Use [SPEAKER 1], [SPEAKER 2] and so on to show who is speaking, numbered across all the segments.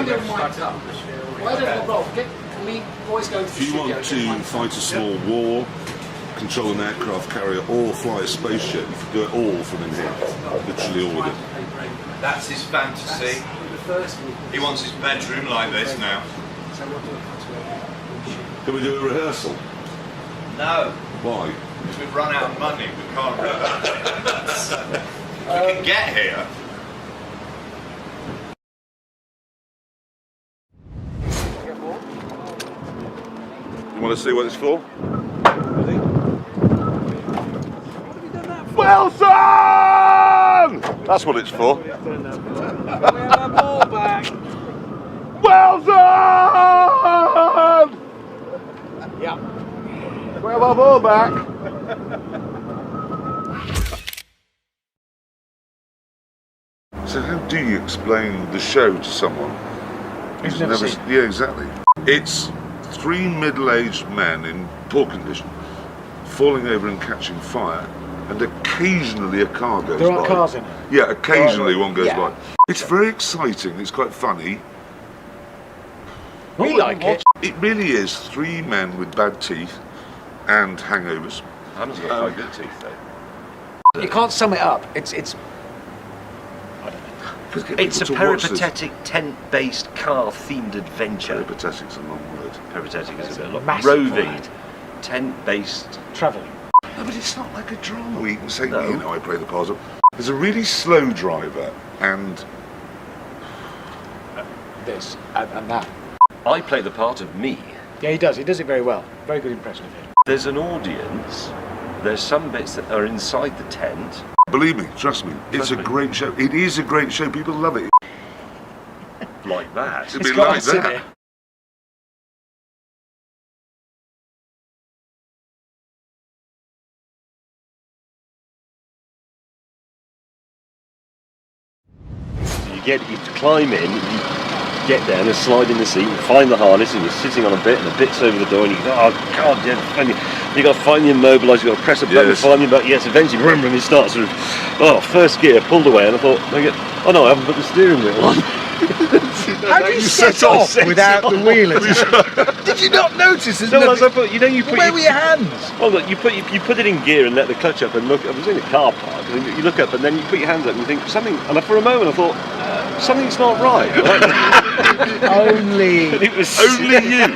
[SPEAKER 1] hand me over my cup. Why don't we roll? Can we always go to the
[SPEAKER 2] If you want to fight a small war, control an aircraft carrier, or fly a spaceship, you can do it all from in here. Literally all of it.
[SPEAKER 3] That's his fantasy. He wants his bedroom like this now.
[SPEAKER 2] Can we do a rehearsal?
[SPEAKER 3] No.
[SPEAKER 2] Why?
[SPEAKER 3] Because we've run out of money. We can't rehearse. We can get here.
[SPEAKER 2] You want to see what it's for? Wilson! That's what it's for.
[SPEAKER 1] We have our ball back.
[SPEAKER 2] Wilson!
[SPEAKER 1] Yeah.
[SPEAKER 2] We have our ball back. So how do you explain the show to someone who's
[SPEAKER 1] never seen?
[SPEAKER 2] Yeah, exactly. It's three middle-aged men in poor condition falling over and catching fire, and occasionally a car goes by.
[SPEAKER 1] There aren't cars in it?
[SPEAKER 2] Yeah, occasionally one goes
[SPEAKER 1] Yeah.
[SPEAKER 2] by. It's very exciting, it's quite funny.
[SPEAKER 1] We like it.
[SPEAKER 2] It really is three men with bad teeth and hangovers.
[SPEAKER 3] Hannah's got quite good teeth though.
[SPEAKER 1] You can't sum it up. It's
[SPEAKER 4] It's a peripatetic tent-based car-themed adventure.
[SPEAKER 2] Peripatetic's a long word.
[SPEAKER 4] Peripatetic is a bit
[SPEAKER 1] massive
[SPEAKER 4] roving,
[SPEAKER 1] word.
[SPEAKER 4] tent-based.
[SPEAKER 1] travelling.
[SPEAKER 2] No, but it's not like a drama. We can say,
[SPEAKER 4] No.
[SPEAKER 2] you know, I play the part of. There's a really slow driver and
[SPEAKER 1] This and that.
[SPEAKER 4] I play the part of me.
[SPEAKER 1] Yeah, he does. He does it very well. Very good impression of him.
[SPEAKER 4] There's an audience. There's some bits that are inside the tent.
[SPEAKER 2] believe me, trust me, it's
[SPEAKER 4] Trust
[SPEAKER 2] a
[SPEAKER 4] me.
[SPEAKER 2] great show. It is a great show. People love it.
[SPEAKER 4] Like that.
[SPEAKER 2] It'd
[SPEAKER 1] It's
[SPEAKER 2] be
[SPEAKER 1] got
[SPEAKER 2] like
[SPEAKER 1] us in
[SPEAKER 2] that.
[SPEAKER 1] it.
[SPEAKER 4] You climb in, you get down and slide in the seat, you find the harness, and you're sitting on a bit, and the bit's over the door, and you go, oh god, yeah, and you got to find the immobiliser, you got to press a button,
[SPEAKER 2] Yes.
[SPEAKER 4] find the immobiliser, yes, eventually, and it starts sort of, first gear, pulled away, and I thought, oh no, I haven't put the steering wheel on.
[SPEAKER 1] How do you set off without the wheel? Did you not notice?
[SPEAKER 4] No, as I put, you put
[SPEAKER 1] where were your hands?
[SPEAKER 4] Well, look, you put it in gear and let the clutch up and look. I was in a car park, and you look up and then you put your hands up and you think something. And for a moment, I thought something's not right.
[SPEAKER 1] Only.
[SPEAKER 4] And it was
[SPEAKER 2] Only you.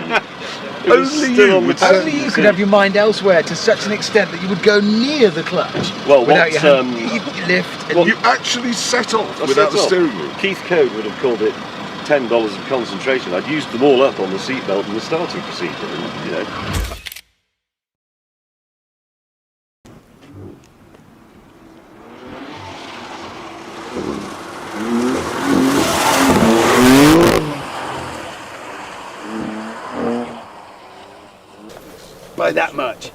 [SPEAKER 2] Only you
[SPEAKER 1] could have your mind elsewhere to such an extent that you would go near the clutch.
[SPEAKER 4] Well,
[SPEAKER 1] without
[SPEAKER 4] what,
[SPEAKER 1] your hand. You lift. And
[SPEAKER 2] You actually set off without the steering wheel.
[SPEAKER 4] Keith Code would have called it $10 of concentration. I'd used them all up on the seatbelt and the starting procedure. And,
[SPEAKER 1] by that much.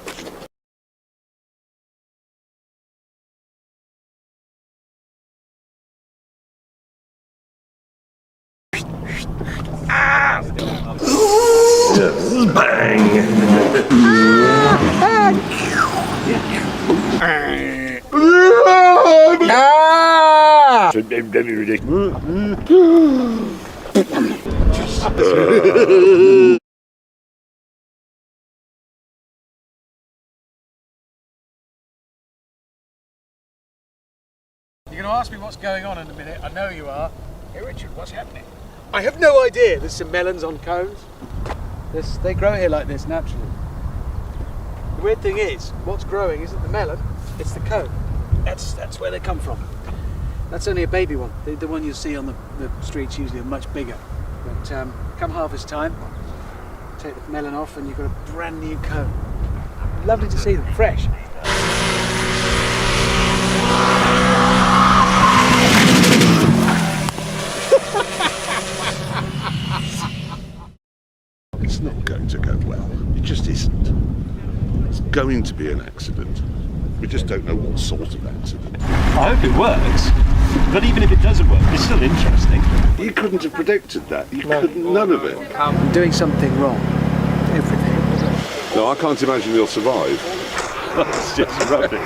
[SPEAKER 1] You're going to ask me what's going on in a minute. I know you are. Hey Richard, what's happening? I have no idea. There's some melons on cones. They grow here like this naturally. The weird thing is, what's growing isn't the melon, it's the cone. That's where they come from. That's only a baby one. The one you see on the streets usually are much bigger. But come harvest time, take the melon off and you've got a brand new cone. Lovely to see them, fresh.
[SPEAKER 2] It's not going to go well. It just isn't. It's going to be an accident. We just don't know what sort of accident.
[SPEAKER 4] I hope it works. But even if it doesn't work, it's still interesting.
[SPEAKER 2] You couldn't have predicted that. You couldn't, none of it.
[SPEAKER 1] I'm doing something wrong. Everything.
[SPEAKER 2] No, I can't imagine you'll survive.
[SPEAKER 4] It's just rubbish.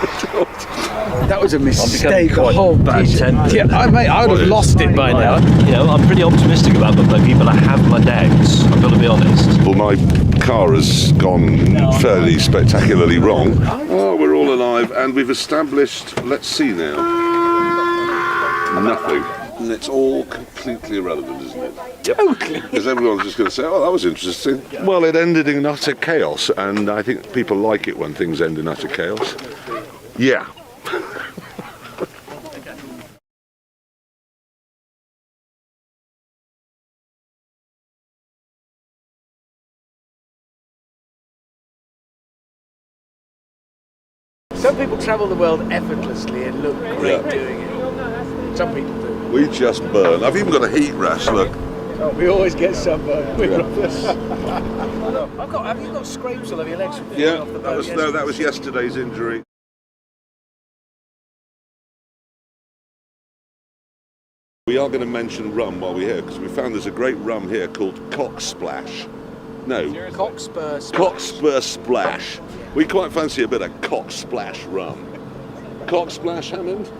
[SPEAKER 1] That was a
[SPEAKER 4] I'm
[SPEAKER 1] mistake.
[SPEAKER 4] becoming quite
[SPEAKER 1] whole
[SPEAKER 4] bad
[SPEAKER 1] piece.
[SPEAKER 4] tempered.
[SPEAKER 1] Yeah, I would have lost it by now.
[SPEAKER 4] You know, I'm pretty optimistic about my buggy, but I have my doubts. I've got to be honest.
[SPEAKER 2] Well, my car has gone fairly spectacularly wrong. Oh, we're all alive, and we've established, let's see now, nothing. And it's all completely irrelevant, isn't it?
[SPEAKER 1] Totally.
[SPEAKER 2] Because everyone's just going to say, oh, that was interesting. Well, it ended in utter chaos, and I think people like it when things end in utter chaos. Yeah.
[SPEAKER 1] Some people travel the world effortlessly and look great
[SPEAKER 2] Yeah.
[SPEAKER 1] doing it. Some people do.
[SPEAKER 2] We just burn. I've even got a heat rash, look.
[SPEAKER 1] Oh, we always get sunburned. Have you got scrapes all over your legs from falling
[SPEAKER 2] Yeah,
[SPEAKER 1] off the
[SPEAKER 2] that
[SPEAKER 1] boat
[SPEAKER 2] was,
[SPEAKER 1] yesterday?
[SPEAKER 2] no, that was yesterday's injury. We are going to mention rum while we're here, because we found there's a great rum here called Cock Splash. No,
[SPEAKER 1] Cockspur.
[SPEAKER 2] Cockspur Splash. We quite fancy a bit of Cock Splash rum. Cock Splash, Hammond?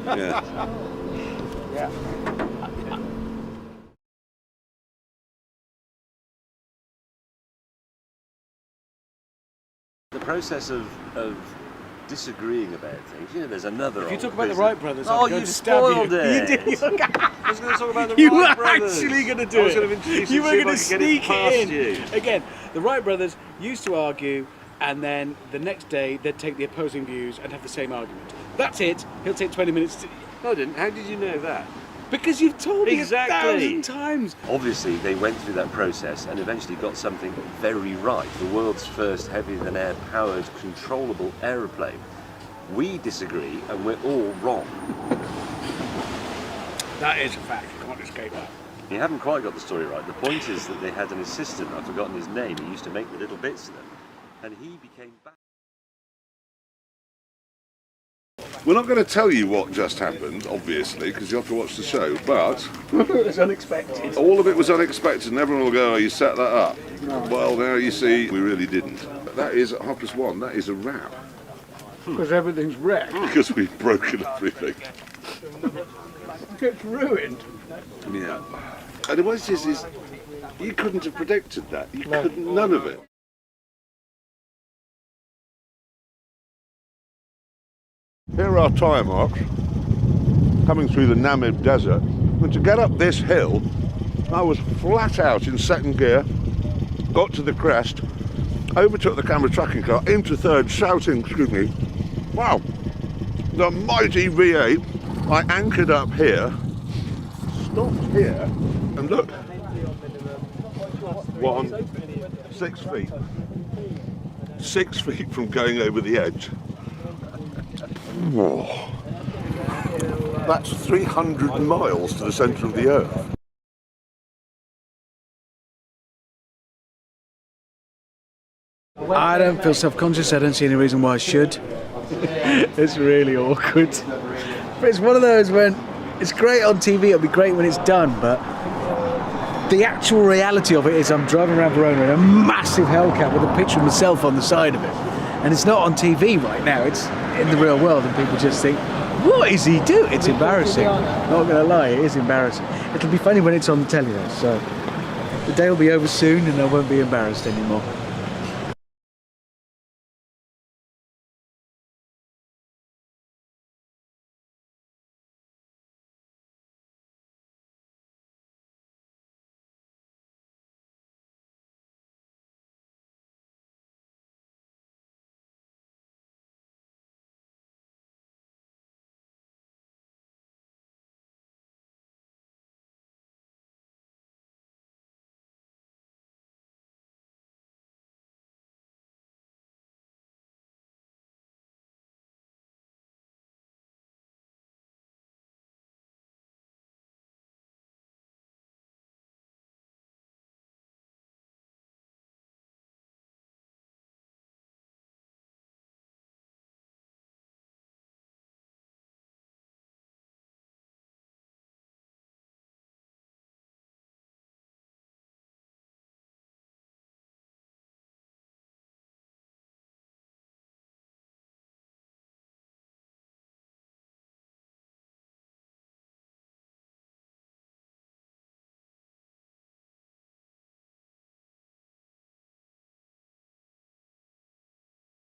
[SPEAKER 2] Yeah.
[SPEAKER 1] Yeah.
[SPEAKER 4] The process of disagreeing about things, you know, there's another.
[SPEAKER 1] If you
[SPEAKER 4] old
[SPEAKER 1] talk about the
[SPEAKER 4] business.
[SPEAKER 1] Wright brothers,
[SPEAKER 4] Oh,
[SPEAKER 1] I'm going
[SPEAKER 4] you
[SPEAKER 1] to stab
[SPEAKER 4] spoiled
[SPEAKER 1] you.
[SPEAKER 4] it.
[SPEAKER 1] You did.
[SPEAKER 4] I was going to talk about the
[SPEAKER 1] You
[SPEAKER 4] Wright
[SPEAKER 1] were
[SPEAKER 4] brothers.
[SPEAKER 1] actually going to do
[SPEAKER 4] I was
[SPEAKER 1] it.
[SPEAKER 4] going to introduce
[SPEAKER 1] You
[SPEAKER 4] it,
[SPEAKER 1] were
[SPEAKER 4] see if
[SPEAKER 1] going
[SPEAKER 4] I
[SPEAKER 1] to
[SPEAKER 4] could get
[SPEAKER 1] sneak
[SPEAKER 4] past
[SPEAKER 1] it in.
[SPEAKER 4] you.
[SPEAKER 1] Again, the Wright brothers used to argue, and then the next day they'd take the opposing views and have the same argument. That's it. He'll take 20 minutes to...
[SPEAKER 4] No, I didn't. How did you know that?
[SPEAKER 1] Because you've told me
[SPEAKER 4] Exactly.
[SPEAKER 1] 1,000 times.
[SPEAKER 4] Obviously, they went through that process and eventually got something very right. The world's first heavier-than-air powered controllable aeroplane. We disagree, and we're all wrong.
[SPEAKER 1] That is a fact. You can't escape that.
[SPEAKER 4] You haven't quite got the story right. The point is that they had an assistant, I've forgotten his name, he used to make the little bits of them, and he became back.
[SPEAKER 2] We're not going to tell you what just happened, obviously, because you have to watch the show, but
[SPEAKER 1] It was unexpected.
[SPEAKER 2] all of it was unexpected, and everyone will go, oh, you set that up. Well, now you see, we really didn't. That is, at 1:30, that is a wrap,
[SPEAKER 1] Because everything's wrecked.
[SPEAKER 2] because we've broken everything.
[SPEAKER 1] It's ruined.
[SPEAKER 2] Yeah. And what it is you couldn't have predicted that. You couldn't, none of it. Here are our tyre marks coming through the Namib Desert. And to get up this hill, I was flat out in second gear, got to the crest, overtook the camera tracking car into third, shouting, excuse me, wow, the mighty V8. I anchored up here, stopped here, and look, 6 feet. 6 feet from going over the edge. Whoa. That's 300 miles to the centre of the Earth.
[SPEAKER 1] I don't feel self-conscious. I don't see any reason why I should. It's really awkward. But it's one of those when it's great on TV, it'll be great when it's done, but the actual reality of it is I'm driving around Verona in a massive Hellcat with a picture of myself on the side of it. And it's not on TV right now, it's in the real world, and people just think, what is he doing? It's embarrassing. Not gonna lie, it is embarrassing. It'll be funny when it's on the telly though, so the day will be over soon and I won't be embarrassed anymore.